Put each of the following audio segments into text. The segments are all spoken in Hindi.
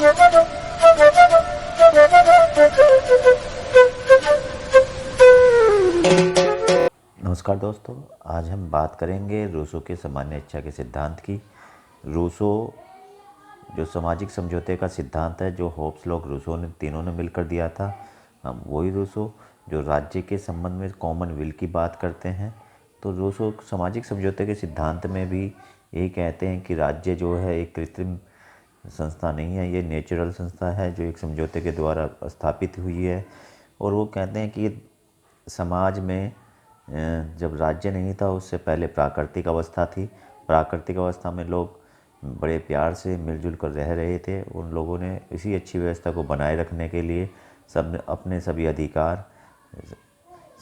नमस्कार दोस्तों, आज हम बात करेंगे रूसो के सामान्य इच्छा के सिद्धांत की। रूसो जो सामाजिक समझौते का सिद्धांत है, जो होब्स, लॉक, रूसो ने तीनों ने मिलकर दिया था, हम वही रूसो जो राज्य के संबंध में कॉमन विल की बात करते हैं। तो रूसो सामाजिक समझौते के सिद्धांत में भी यही कहते हैं कि राज्य जो है एक कृत्रिम संस्था नहीं है, ये नेचुरल संस्था है जो एक समझौते के द्वारा स्थापित हुई है। और वो कहते हैं कि समाज में जब राज्य नहीं था उससे पहले प्राकृतिक अवस्था थी। प्राकृतिक अवस्था में लोग बड़े प्यार से मिलजुल कर रह रहे थे। उन लोगों ने इसी अच्छी व्यवस्था को बनाए रखने के लिए सब अपने सभी अधिकार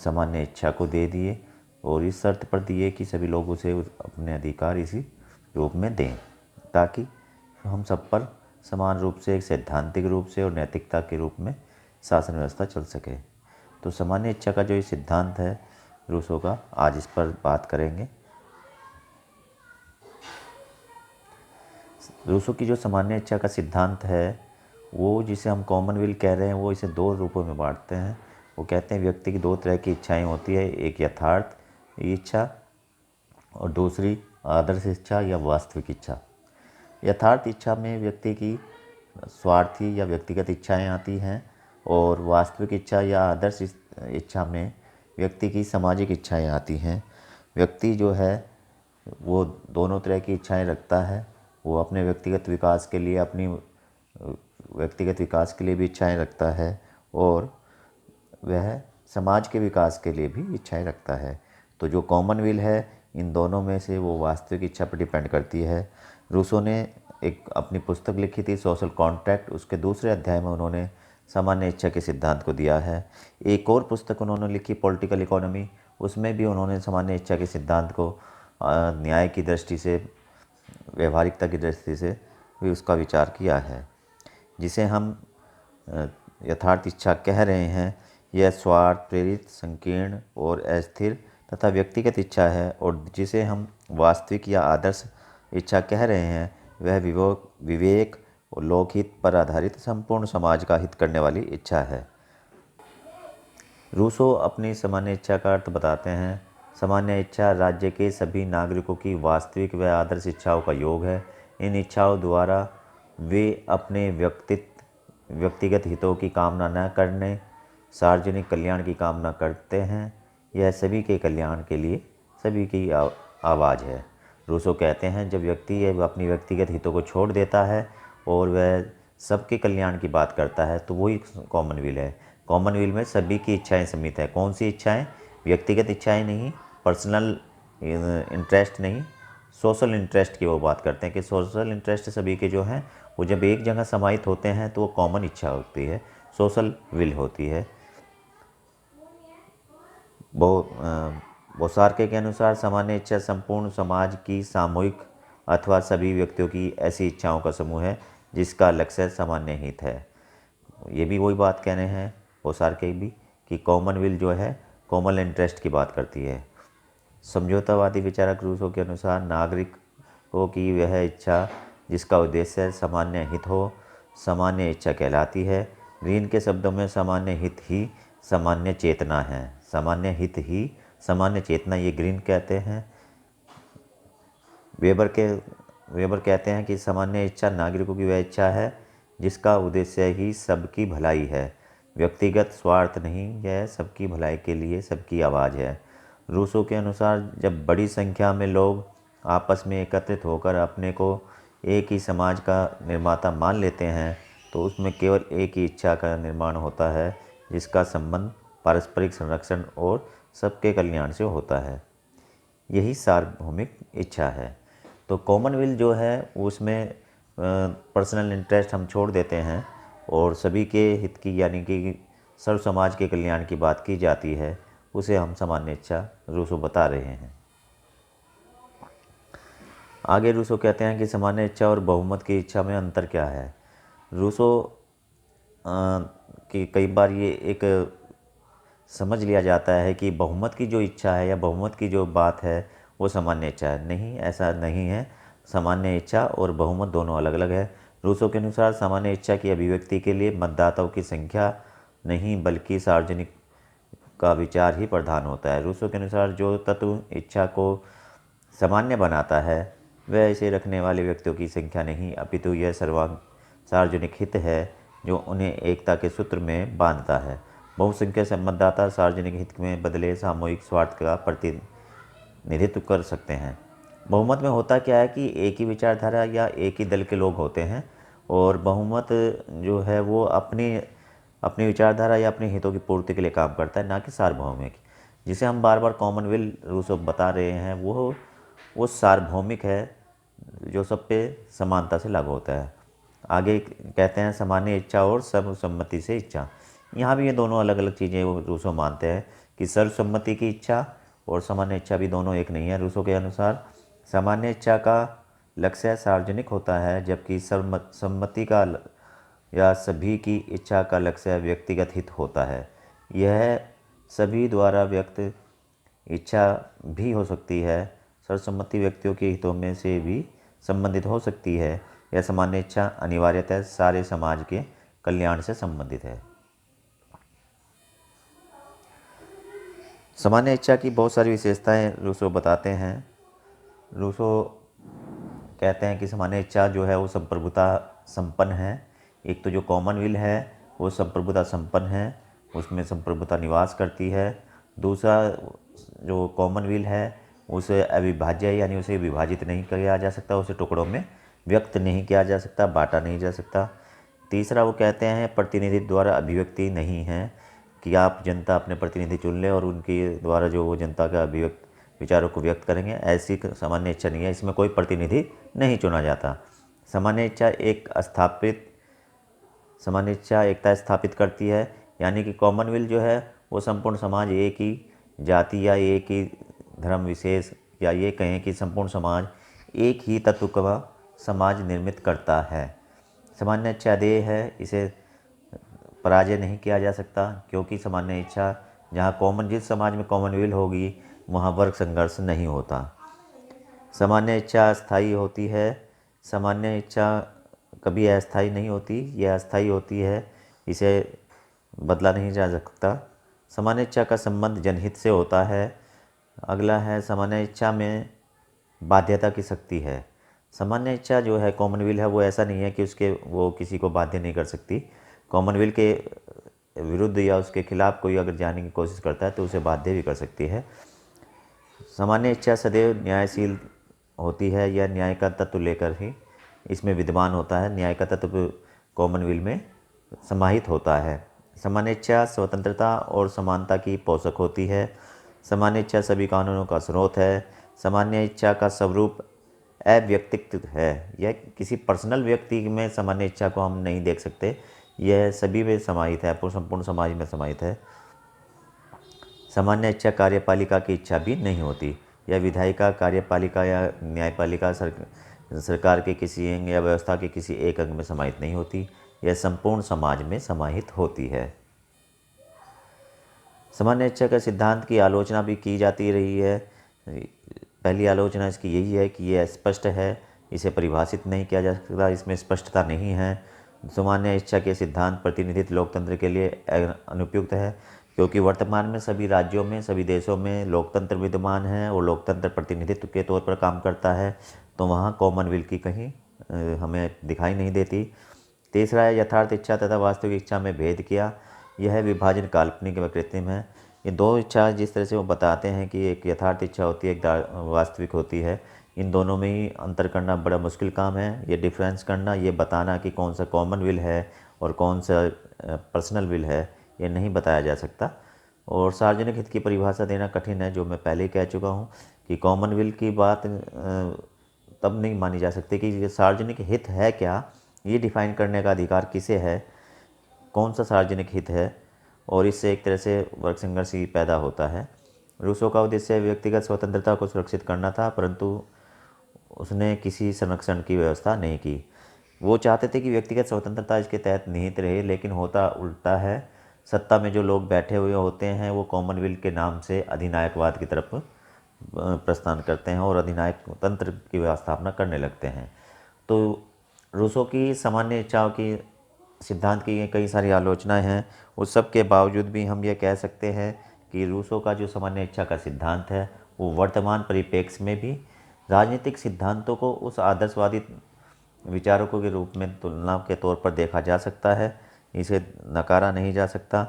सामान्य इच्छा को दे दिए और इस शर्त पर दिए कि सभी लोग उसे अपने अधिकार इसी रूप में दें, ताकि हम सब पर समान रूप से, एक सैद्धांतिक रूप से और नैतिकता के रूप में शासन व्यवस्था चल सके। तो सामान्य इच्छा का जो ये सिद्धांत है रूसो का, आज इस पर बात करेंगे। रूसो की जो सामान्य इच्छा का सिद्धांत है, वो जिसे हम कॉमन विल कह रहे हैं, वो इसे दो रूपों में बांटते हैं। वो कहते हैं व्यक्ति की दो तरह की इच्छाएं होती है, एक यथार्थ इच्छा और दूसरी आदर्श इच्छा या वास्तविक इच्छा। यथार्थ इच्छा में व्यक्ति की स्वार्थी या व्यक्तिगत इच्छाएं आती हैं और वास्तविक इच्छा या आदर्श इच्छा में व्यक्ति की सामाजिक इच्छाएं आती हैं। व्यक्ति जो है वो दोनों तरह की इच्छाएं रखता है। वो अपने व्यक्तिगत विकास के लिए, अपनी व्यक्तिगत विकास के लिए भी इच्छाएं रखता है और वह समाज के विकास के लिए भी इच्छाएं रखता है। तो जो कॉमन विल है, इन दोनों में से वो वास्तविक इच्छा पर डिपेंड करती है। रूसो ने एक अपनी पुस्तक लिखी थी, सोशल कॉन्ट्रैक्ट। उसके दूसरे अध्याय में उन्होंने सामान्य इच्छा के सिद्धांत को दिया है। एक और पुस्तक उन्होंने लिखी, पॉलिटिकल इकोनॉमी। उसमें भी उन्होंने सामान्य इच्छा के सिद्धांत को न्याय की दृष्टि से, व्यवहारिकता की दृष्टि से भी उसका विचार किया है। जिसे हम यथार्थ इच्छा कह रहे हैं, यह स्वार्थ प्रेरित, संकीर्ण और अस्थिर तथा व्यक्तिगत इच्छा है। और जिसे हम वास्तविक या आदर्श इच्छा कह रहे हैं, वह विवेक और लोकहित पर आधारित संपूर्ण समाज का हित करने वाली इच्छा है। रूसो अपनी सामान्य इच्छा का अर्थ बताते हैं। सामान्य इच्छा राज्य के सभी नागरिकों की वास्तविक व आदर्श इच्छाओं का योग है। इन इच्छाओं द्वारा वे अपने व्यक्तिगत हितों की कामना न करने, सार्वजनिक कल्याण की कामना करते हैं। यह सभी के कल्याण के लिए सभी की आवाज़ है। रूसो कहते हैं, जब व्यक्ति अपनी व्यक्तिगत हितों को छोड़ देता है और वह सबके कल्याण की बात करता है, तो वही कॉमन विल है। कॉमन विल में सभी की इच्छाएं सम्मिलित है। कौन सी इच्छाएं? व्यक्तिगत इच्छाएं नहीं, पर्सनल इंटरेस्ट नहीं, सोशल इंटरेस्ट की वो बात करते हैं कि सोशल इंटरेस्ट सभी के जो हैं वो जब एक जगह समाहित होते हैं तो वो कॉमन इच्छा होती है, सोशल विल होती है। बोसार्के के अनुसार सामान्य इच्छा संपूर्ण समाज की सामूहिक अथवा सभी व्यक्तियों की ऐसी इच्छाओं का समूह है जिसका लक्ष्य सामान्य हित है। ये भी वही बात कह रहे हैं बोसार्के भी कि कॉमन विल जो है कॉमन इंटरेस्ट की बात करती है। समझौतावादी विचारक रूसो के अनुसार नागरिकों की वह इच्छा जिसका उद्देश्य सामान्य हित हो, सामान्य इच्छा कहलाती है। ग्रीन के शब्दों में सामान्य हित ही सामान्य चेतना है। सामान्य हित ही सामान्य चेतना, ये ग्रीन कहते हैं। वेबर कहते हैं कि सामान्य इच्छा नागरिकों की वह इच्छा है जिसका उद्देश्य ही सबकी भलाई है, व्यक्तिगत स्वार्थ नहीं, यह सबकी भलाई के लिए सबकी आवाज़ है। रूसो के अनुसार जब बड़ी संख्या में लोग आपस में एकत्रित होकर अपने को एक ही समाज का निर्माता मान लेते हैं, तो उसमें केवल एक ही इच्छा का निर्माण होता है जिसका संबंध पारस्परिक संरक्षण और सबके कल्याण से होता है। यही सार्वभौमिक इच्छा है। तो कॉमन विल जो है उसमें पर्सनल इंटरेस्ट हम छोड़ देते हैं और सभी के हित की, यानी कि सर्व समाज के कल्याण की बात की जाती है, उसे हम सामान्य इच्छा रूसो बता रहे हैं। आगे रूसो कहते हैं कि सामान्य इच्छा और बहुमत की इच्छा में अंतर क्या है। रूसो कि कई बार ये एक समझ लिया जाता है कि बहुमत की जो इच्छा है या बहुमत की जो बात है वो सामान्य इच्छा है। नहीं, ऐसा नहीं है। सामान्य इच्छा और बहुमत दोनों अलग अलग है। रूसो के अनुसार सामान्य इच्छा की अभिव्यक्ति के लिए मतदाताओं की संख्या नहीं बल्कि सार्वजनिक का विचार ही प्रधान होता है। रूसो के अनुसार जो तत्व इच्छा को सामान्य बनाता है वह इसे रखने वाले व्यक्तियों की संख्या नहीं अपितु यह सार्वजनिक हित है जो उन्हें एकता के सूत्र में बांधता है। बहुसंख्यक से मतदाता सार्वजनिक हित में बदले सामूहिक स्वार्थ का प्रतिनिधित्व कर सकते हैं। बहुमत में होता क्या है कि एक ही विचारधारा या एक ही दल के लोग होते हैं और बहुमत जो है वो अपनी अपनी विचारधारा या अपने हितों की पूर्ति के लिए काम करता है, ना कि सार्वभौमिक। जिसे हम बार बार कॉमनवेल्थ रूसो बता रहे हैं वो सार्वभौमिक है जो सब पे समानता से लागू होता है। आगे कहते हैं सामान्य इच्छा और सर्वसम्मति से इच्छा। यहाँ भी ये दोनों अलग अलग चीज़ें वो रूसो मानते हैं कि सर्वसम्मति की इच्छा और सामान्य इच्छा भी दोनों एक नहीं है। रूसो के अनुसार सामान्य इच्छा का लक्ष्य सार्वजनिक होता है जबकि सर्वसम्मति का या सभी की इच्छा का लक्ष्य व्यक्तिगत हित होता है। यह सभी द्वारा व्यक्त इच्छा भी हो सकती है। सर्वसम्मति व्यक्तियों के हितों में से भी संबंधित हो सकती है। यह सामान्य इच्छा अनिवार्यतः सारे समाज के कल्याण से संबंधित है। सामान्य इच्छा की बहुत सारी विशेषताएं रूसो बताते हैं। रूसो कहते हैं कि सामान्य इच्छा जो है वो संप्रभुता संपन्न है। एक तो जो कॉमन विल है वो संप्रभुता संपन्न है, उसमें संप्रभुता निवास करती है। दूसरा जो कॉमन विल है उसे अविभाज्य है, यानी उसे विभाजित नहीं किया जा सकता, उसे टुकड़ों में व्यक्त नहीं किया जा सकता, बांटा नहीं जा सकता। तीसरा वो कहते हैं प्रतिनिधि द्वारा अभिव्यक्ति नहीं है कि आप जनता अपने प्रतिनिधि चुन लें और उनके द्वारा जो वो जनता का विचारों को व्यक्त करेंगे, ऐसी सामान्य इच्छा नहीं है। इसमें कोई प्रतिनिधि नहीं चुना जाता। सामान्य इच्छा एकता स्थापित करती है, यानी कि कॉमनवेल्थ जो है वो संपूर्ण समाज एक ही जाति या एक ही धर्म विशेष या ये कहें कि संपूर्ण समाज एक ही तत्व का समाज निर्मित करता है। सामान्य इच्छा देह है, इसे पराजय नहीं किया जा सकता क्योंकि सामान्य इच्छा जिस समाज में कॉमनवेल्थ होगी वहाँ वर्ग संघर्ष नहीं होता। सामान्य इच्छा अस्थायी होती है। सामान्य इच्छा कभी अस्थायी नहीं होती, यह अस्थायी होती है, इसे बदला नहीं जा सकता। सामान्य इच्छा का संबंध जनहित से होता है। अगला है सामान्य इच्छा में बाध्यता की शक्ति है। सामान्य इच्छा जो है कॉमनवेल्थ है वो ऐसा नहीं है कि वो किसी को बाध्य नहीं कर सकती। कॉमनवेल्थ के विरुद्ध या उसके खिलाफ कोई अगर जाने की कोशिश करता है तो उसे बाध्य भी कर सकती है। सामान्य इच्छा सदैव न्यायशील होती है, यह न्याय का तत्व लेकर ही इसमें विद्यमान होता है। न्याय का तत्व कॉमनवेल्थ में समाहित होता है। सामान्य इच्छा स्वतंत्रता और समानता की पोषक होती है। सामान्य इच्छा सभी कानूनों का स्रोत है। सामान्य इच्छा का स्वरूप अव्यक्तित्व है। यह किसी पर्सनल व्यक्ति में सामान्य इच्छा को हम नहीं देख सकते, यह सभी में समाहित है, संपूर्ण समाज में समाहित है। सामान्य इच्छा कार्यपालिका की इच्छा भी नहीं होती। यह विधायिका, कार्यपालिका या न्यायपालिका सरकार के किसी अंग या व्यवस्था के किसी एक अंग में समाहित नहीं होती, यह संपूर्ण समाज में समाहित होती है। सामान्य इच्छा के सिद्धांत की आलोचना भी की जाती रही है। पहली आलोचना इसकी यही है कि यह स्पष्ट है, इसे परिभाषित नहीं किया जा सकता, इसमें स्पष्टता नहीं है। सामान्य इच्छा के सिद्धांत प्रतिनिधित्व लोकतंत्र के लिए अनुपयुक्त है क्योंकि वर्तमान में सभी राज्यों में, सभी देशों में लोकतंत्र विद्यमान है और लोकतंत्र प्रतिनिधित्व के तौर पर काम करता है, तो वहाँ कॉमनवेल्थ की कहीं हमें दिखाई नहीं देती। तीसरा है यथार्थ इच्छा तथा वास्तविक इच्छा में भेद किया। यह विभाजन काल्पनिक व कृत्रिम है। ये दो इच्छा जिस तरह से वो बताते हैं कि एक यथार्थ इच्छा होती है, एक वास्तविक होती है, इन दोनों में ही अंतर करना बड़ा मुश्किल काम है। ये डिफरेंस करना, ये बताना कि कौन सा कॉमन विल है और कौन सा पर्सनल विल है, ये नहीं बताया जा सकता। और सार्वजनिक हित की परिभाषा देना कठिन है, जो मैं पहले ही कह चुका हूँ कि कॉमन विल की बात तब नहीं मानी जा सकती कि ये सार्वजनिक हित है क्या, ये डिफाइन करने का अधिकार किसे है, कौन सा सार्वजनिक हित है, और इससे एक तरह से वर्ग संघर्ष ही पैदा होता है। रूसो का उद्देश्य व्यक्तिगत स्वतंत्रता को सुरक्षित करना था, परंतु उसने किसी संरक्षण की व्यवस्था नहीं की। वो चाहते थे कि व्यक्तिगत स्वतंत्रता इसके तहत निहित रहे, लेकिन होता उल्टा है। सत्ता में जो लोग बैठे हुए होते हैं वो कॉमनवेल्थ के नाम से अधिनायकवाद की तरफ प्रस्थान करते हैं और अधिनायक तंत्र की स्थापना करने लगते हैं। तो रूसो की सामान्य इच्छाओं की सिद्धांत की कई सारी आलोचनाएं हैं। उस सब के बावजूद भी हम ये कह सकते हैं कि रूसो का जो सामान्य इच्छा का सिद्धांत है वो वर्तमान परिप्रेक्ष्य में भी राजनीतिक सिद्धांतों को उस आदर्शवादी विचारकों के रूप में तुलना के तौर पर देखा जा सकता है, इसे नकारा नहीं जा सकता।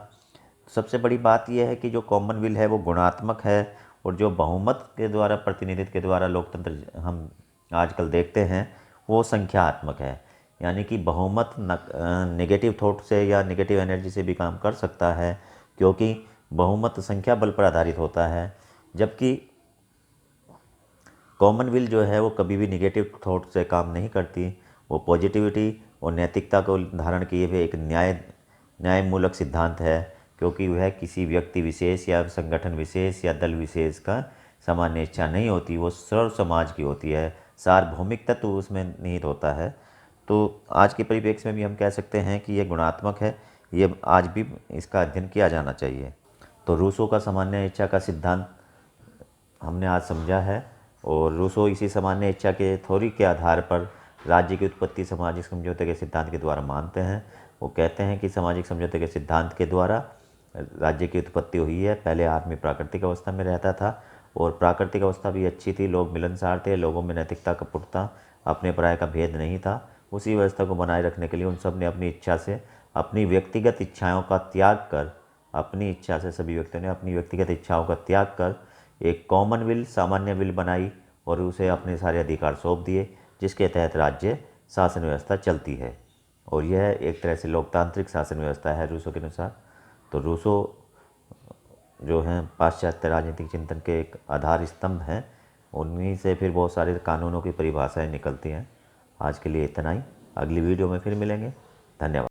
सबसे बड़ी बात यह है कि जो कॉमन विल है वो गुणात्मक है और जो बहुमत के द्वारा प्रतिनिधित्व के द्वारा लोकतंत्र हम आजकल देखते हैं वो संख्यात्मक है। यानी कि बहुमत नेगेटिव थॉट से या नेगेटिव एनर्जी से भी काम कर सकता है, क्योंकि बहुमत संख्या बल पर आधारित होता है, जबकि कॉमन विल जो है वो कभी भी नेगेटिव थॉट से काम नहीं करती। वो पॉजिटिविटी और नैतिकता को धारण किए हुए एक न्यायमूलक सिद्धांत है, क्योंकि वह किसी व्यक्ति विशेष या संगठन विशेष या दल विशेष का सामान्य इच्छा नहीं होती, वो सर्व समाज की होती है। सार्वभौमिक तत्व उसमें निहित होता है। तो आज के परिप्रेक्ष्य में भी हम कह सकते हैं कि ये गुणात्मक है, ये आज भी इसका अध्ययन किया जाना चाहिए। तो रूसो का सामान्य इच्छा का सिद्धांत हमने आज समझा है, और रूसो इसी सामान्य इच्छा के थ्योरी के आधार पर राज्य की उत्पत्ति सामाजिक समझौते के सिद्धांत के द्वारा मानते हैं। वो कहते हैं कि सामाजिक समझौते के सिद्धांत के द्वारा राज्य की उत्पत्ति हुई है। पहले आदमी प्राकृतिक अवस्था में रहता था और प्राकृतिक अवस्था भी अच्छी थी, लोग मिलनसार थे, लोगों में नैतिकता का पुख्ता अपने पराये का भेद नहीं था। उसी व्यवस्था को बनाए रखने के लिए उन सब ने अपनी इच्छा से, अपनी व्यक्तिगत इच्छाओं का त्याग कर, अपनी इच्छा से सभी व्यक्तियों ने अपनी व्यक्तिगत इच्छाओं का त्याग कर एक कॉमन विल, सामान्य विल बनाई और उसे अपने सारे अधिकार सौंप दिए, जिसके तहत राज्य शासन व्यवस्था चलती है। और यह एक तरह से लोकतांत्रिक शासन व्यवस्था है रूसो के अनुसार। तो रूसो जो हैं पाश्चात्य राजनीतिक चिंतन के एक आधार स्तंभ हैं, उन्हीं से फिर बहुत सारे कानूनों की परिभाषाएं निकलती हैं। आज के लिए इतना ही, अगली वीडियो में फिर मिलेंगे। धन्यवाद।